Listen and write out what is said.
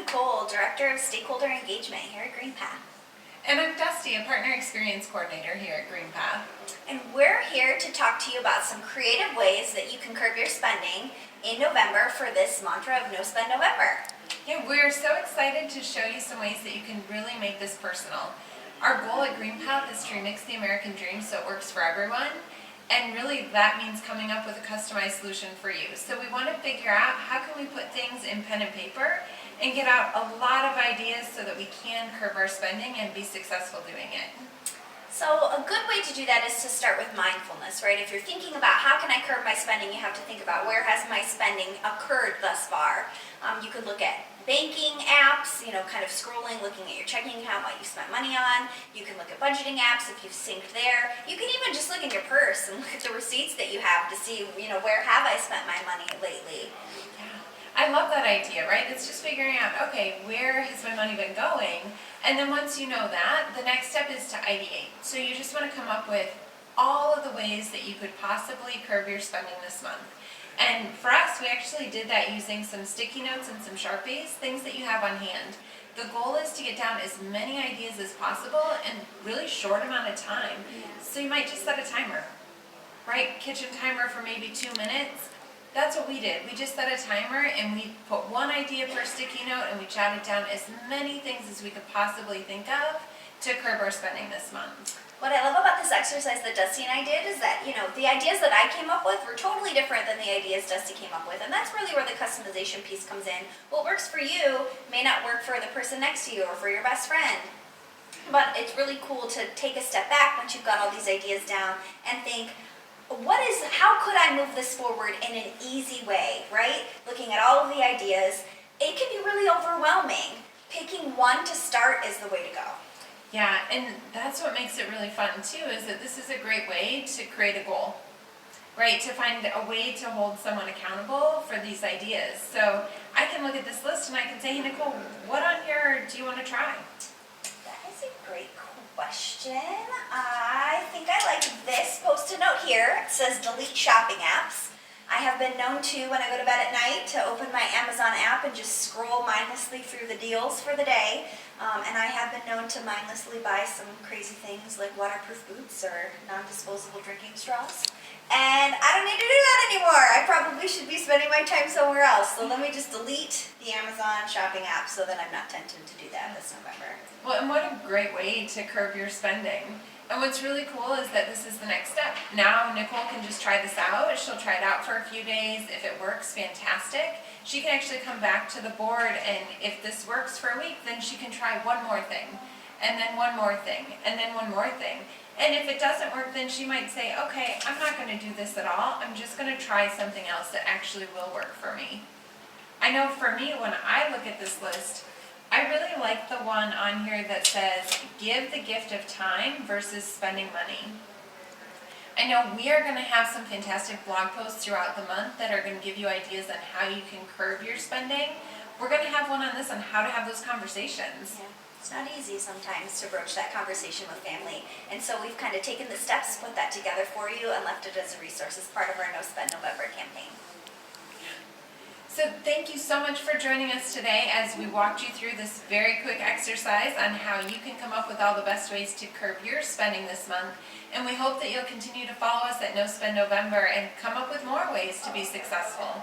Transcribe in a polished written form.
Nicole, Director of Stakeholder Engagement here at GreenPath. And I'm Dusty, a Partner Experience Coordinator here at GreenPath. And we're here to talk to you about some creative ways that you can curb your spending in November for this mantra of No Spend November. Yeah, we're so excited to show you some ways that you can really make this personal. Our goal at GreenPath is to remix the American dream so it works for everyone. And really that means coming up with a customized solution for you. So we want to figure out how can we put things in pen and paper and get out a lot of ideas so that we can curb our spending and be successful doing it. So a good way to do that is to start with mindfulness, right? If you're thinking about how can I curb my spending, you have to think about where has my spending occurred thus far. You could look at banking apps, kind of scrolling, looking at your checking account, what you spent money on. You can look at budgeting apps if you've synced there. You can even just look in your purse and look at the receipts that you have to see, where have I spent my money lately. I love that idea, right? It's just figuring out, okay, where has my money been going? And then once you know that, the next step is to ideate. So you just want to come up with all of the ways that you could possibly curb your spending this month. And for us, we actually did that using some sticky notes and some Sharpies, things that you have on hand. The goal is to get down as many ideas as possible in really short amount of time. So you might just set a timer, right? Kitchen timer for maybe 2 minutes. That's what we did. We just set a timer and we put one idea per sticky note and we jotted down as many things as we could possibly think of to curb our spending this month. What I love about this exercise that Dusty and I did is that, the ideas that I came up with were totally different than the ideas Dusty came up with. And that's really where the customization piece comes in. What works for you may not work for the person next to you or for your best friend. But it's really cool to take a step back once you've got all these ideas down and think, how could I move this forward in an easy way, right? Looking at all of the ideas, it can be really overwhelming. Picking one to start is the way to go. Yeah, and that's what makes it really fun too, is that this is a great way to create a goal, right? To find a way to hold someone accountable for these ideas. So I can look at this list and I can say, hey Nicole, what on here do you want to try? That is a great question. I think I like this post-it note here. It says delete shopping apps. I have been known to, when I go to bed at night, to open my Amazon app and just scroll mindlessly through the deals for the day. And I have been known to mindlessly buy some crazy things like waterproof boots or non-disposable drinking straws. And I don't need to do that anymore. I probably should be spending my time somewhere else. So let me just delete the Amazon shopping app so that I'm not tempted to do that this November. Well, and what a great way to curb your spending. And what's really cool is that this is the next step. Now Nicole can just try this out. She'll try it out for a few days. If it works, fantastic. She can actually come back to the board, and if this works for a week, then she can try one more thing, and then one more thing, and then one more thing. And if it doesn't work, then she might say, okay, I'm not going to do this at all. I'm just going to try something else that actually will work for me. I know for me, when I look at this list, I really like the one on here that says, give the gift of time versus spending money. I know we are going to have some fantastic blog posts throughout the month that are going to give you ideas on how you can curb your spending. We're going to have one on this on how to have those conversations. Yeah. It's not easy sometimes to broach that conversation with family. And so we've kind of taken the steps, put that together for you, and left it as a resource as part of our No Spend November campaign. So thank you so much for joining us today as we walked you through this very quick exercise on how you can come up with all the best ways to curb your spending this month. And we hope that you'll continue to follow us at No Spend November and come up with more ways to be successful.